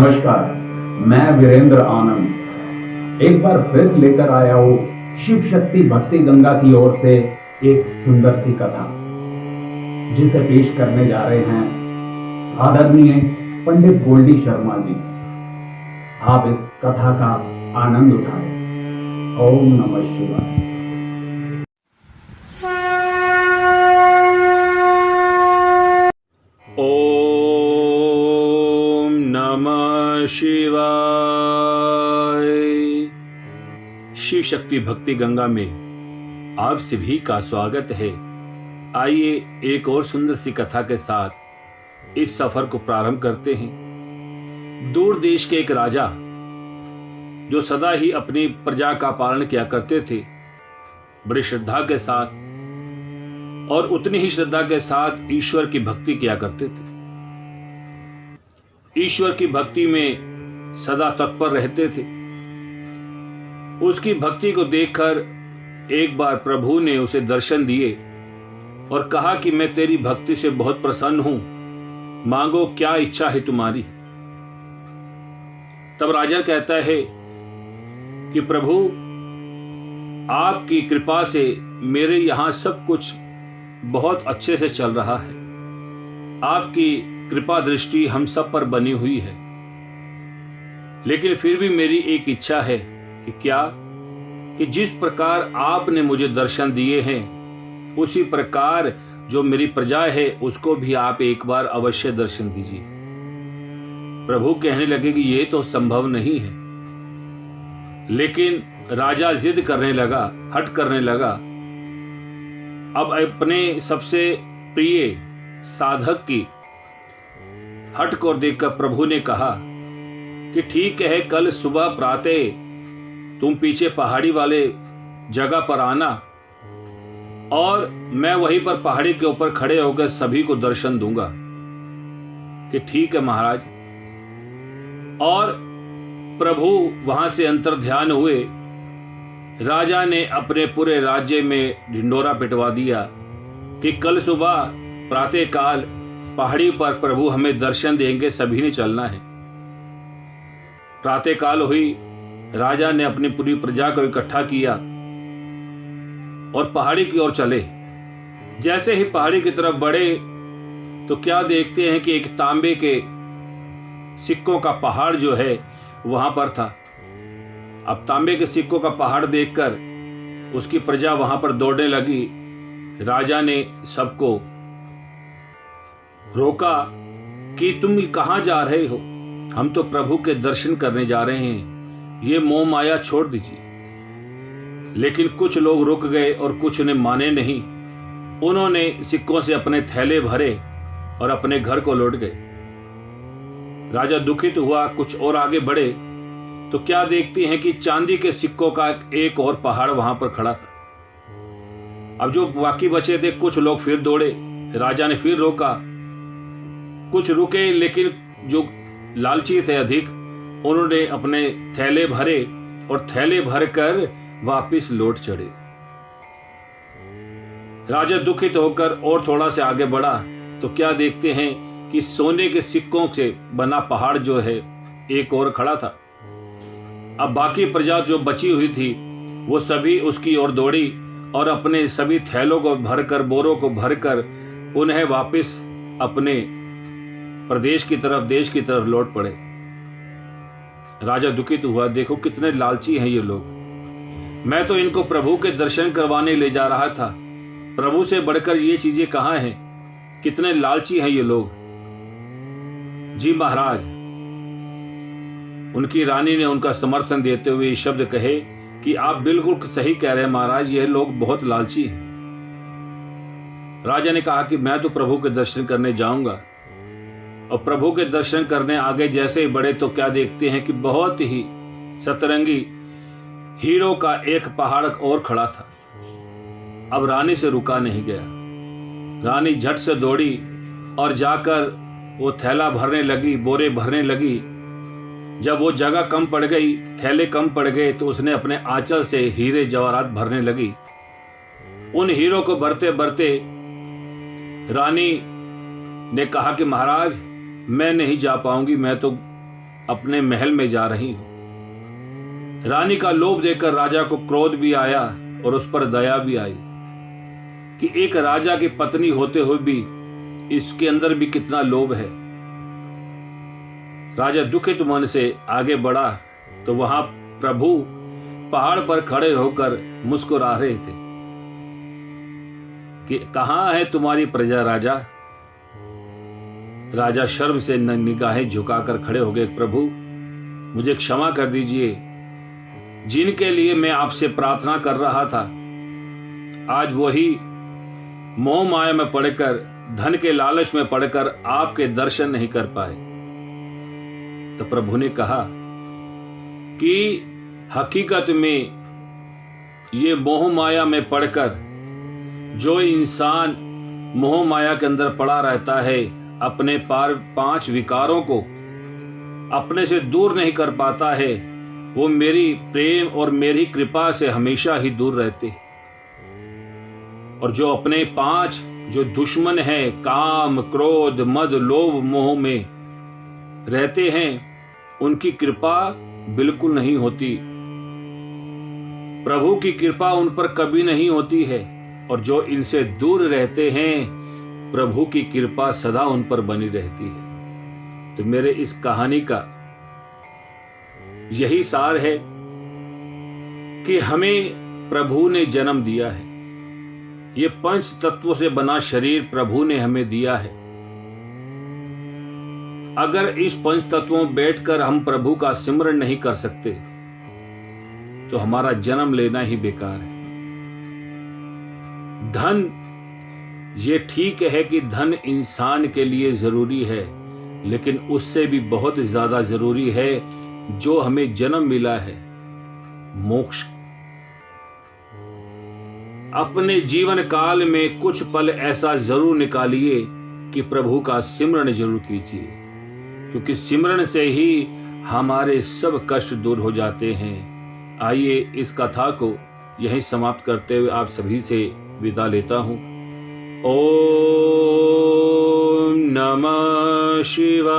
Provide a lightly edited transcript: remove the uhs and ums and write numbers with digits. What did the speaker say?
नमस्कार, मैं वीरेंद्र आनंद एक बार फिर लेकर आया हूँ शिव शक्ति भक्ति गंगा की ओर से एक सुंदर सी कथा, जिसे पेश करने जा रहे हैं आदरणीय पंडित गोल्डी शर्मा जी। आप इस कथा का आनंद उठाएं। ओम नमः शिवाय। ओम नमः शिवाय। शिव शक्ति भक्ति गंगा में आप सभी का स्वागत है। आइए एक और सुंदर सी कथा के साथ इस सफर को प्रारंभ करते हैं। दूर देश के एक राजा जो सदा ही अपनी प्रजा का पालन किया करते थे, बड़ी श्रद्धा के साथ और उतनी ही श्रद्धा के साथ ईश्वर की भक्ति किया करते थे। ईश्वर की भक्ति में सदा तत्पर रहते थे। उसकी भक्ति को देखकर एक बार प्रभु ने उसे दर्शन दिए और कहा कि मैं तेरी भक्ति से बहुत प्रसन्न हूं, मांगो क्या इच्छा है तुम्हारी। तब राजा कहता है कि प्रभु, आपकी कृपा से मेरे यहां सब कुछ बहुत अच्छे से चल रहा है। आपकी कृपा दृष्टि हम सब पर बनी हुई है, लेकिन फिर भी मेरी एक इच्छा है कि क्या कि जिस प्रकार आपने मुझे दर्शन दिए हैं, उसी प्रकार जो मेरी प्रजा है उसको भी आप एक बार अवश्य दर्शन दीजिए। प्रभु कहने लगे कि ये तो संभव नहीं है, लेकिन राजा जिद करने लगा, हट करने लगा। अब अपने सबसे प्रिय साधक की हट को देखकर प्रभु ने कहा कि ठीक है, कल सुबह प्रातः तुम पीछे पहाड़ी वाले जगह पर आना और मैं वहीं पर पहाड़ी के ऊपर खड़े होकर सभी को दर्शन दूंगा। कि ठीक है महाराज। और प्रभु वहां से अंतर्ध्यान हुए। राजा ने अपने पूरे राज्य में ढिंडोरा पिटवा दिया कि कल सुबह प्रातः काल पहाड़ी पर प्रभु हमें दर्शन देंगे, सभी ने चलना है। प्रातः काल हुई, राजा ने अपनी पूरी प्रजा को इकट्ठा किया और पहाड़ी की ओर चले। जैसे ही पहाड़ी की तरफ बढ़े तो क्या देखते हैं कि एक तांबे के सिक्कों का पहाड़ जो है वहां पर था। अब तांबे के सिक्कों का पहाड़ देखकर उसकी प्रजा वहां पर दौड़ने लगी। राजा ने सबको रोका कि तुम कहां जा रहे हो? हम तो प्रभु के दर्शन करने जा रहे हैं, ये मोह माया छोड़ दीजिए। लेकिन कुछ लोग रुक गए और कुछ ने माने नहीं। उन्होंने सिक्कों से अपने थैले भरे और अपने घर को लौट गए। राजा दुखित हुआ, कुछ और आगे बढ़े तो क्या देखते हैं कि चांदी के सिक्कों का एक और पहाड़ वहां पर खड़ा था। अब जो बाकी बचे थे, कुछ लोग फिर दौड़े। राजा ने फिर रोका, कुछ रुके, लेकिन जो लालची थे अधिक, उन्होंने अपने थैले भरे और थैले भरकर वापस लौट चढ़े। राजा दुखित होकर और थोड़ा से आगे बढ़ा तो क्या देखते हैं कि सोने के सिक्कों से बना पहाड़ जो है एक और खड़ा था। अब बाकी प्रजा जो बची हुई थी वो सभी उसकी ओर दौड़ी और अपने सभी थैलों को भरकर, बोरों को भरकर उन्हें वापस अपने प्रदेश की तरफ, देश की तरफ लौट पड़े। राजा दुखित हुआ, देखो कितने लालची हैं ये लोग। मैं तो इनको प्रभु के दर्शन करवाने ले जा रहा था, प्रभु से बढ़कर ये चीजें कहाँ हैं? कितने लालची हैं ये लोग। जी महाराज। उनकी रानी ने उनका समर्थन देते हुए शब्द कहे कि आप बिल्कुल सही कह रहे हैं महाराज, यह लोग बहुत लालची हैं। राजा ने कहा कि मैं तो प्रभु के दर्शन करने जाऊंगा। और प्रभु के दर्शन करने आगे जैसे ही बढ़े तो क्या देखते हैं कि बहुत ही सतरंगी हीरो का एक पहाड़ और खड़ा था। अब रानी से रुका नहीं गया। रानी झट से दौड़ी और जाकर वो थैला भरने लगी, बोरे भरने लगी। जब वो जगह कम पड़ गई, थैले कम पड़ गए, तो उसने अपने आंचल से हीरे जवाहरात भरने लगी। उन हीरो को भरते भरते रानी ने कहा कि महाराज, मैं नहीं जा पाऊंगी, मैं तो अपने महल में जा रही हूं। रानी का लोभ देखकर राजा को क्रोध भी आया और उस पर दया भी आई कि एक राजा की पत्नी होते हुए भी इसके अंदर भी कितना लोभ है। राजा दुखित मन से आगे बढ़ा तो वहां प्रभु पहाड़ पर खड़े होकर मुस्कुरा रहे थे कि कहां है तुम्हारी प्रजा राजा। राजा शर्म से निगाहें झुकाकर खड़े हो गए। प्रभु मुझे क्षमा कर दीजिए, जिनके लिए मैं आपसे प्रार्थना कर रहा था आज वही मोह माया में पड़कर, धन के लालच में पड़कर आपके दर्शन नहीं कर पाए। तो प्रभु ने कहा कि हकीकत में ये मोह माया में पड़कर जो इंसान मोह माया के अंदर पड़ा रहता है, अपने पांच विकारों को अपने से दूर नहीं कर पाता है, वो मेरी प्रेम और मेरी कृपा से हमेशा ही दूर रहते। और जो अपने पांच जो दुश्मन हैं, काम, क्रोध, मद, लोभ, मोह में रहते हैं, उनकी कृपा बिल्कुल नहीं होती। प्रभु की कृपा उन पर कभी नहीं होती है। और जो इनसे दूर रहते हैं, प्रभु की कृपा सदा उन पर बनी रहती है। तो मेरे इस कहानी का यही सार है कि हमें प्रभु ने जन्म दिया है। ये पंच तत्वों से बना शरीर प्रभु ने हमें दिया है। अगर इस पंच तत्वों में बैठकर हम प्रभु का सिमरन नहीं कर सकते तो हमारा जन्म लेना ही बेकार है। धन, ये ठीक है कि धन इंसान के लिए जरूरी है, लेकिन उससे भी बहुत ज्यादा जरूरी है जो हमें जन्म मिला है, मोक्ष। अपने जीवन काल में कुछ पल ऐसा जरूर निकालिए कि प्रभु का सिमरन जरूर कीजिए, क्योंकि सिमरन से ही हमारे सब कष्ट दूर हो जाते हैं। आइए इस कथा को यहीं समाप्त करते हुए आप सभी से विदा लेता हूं। ओम नमः शिवाय।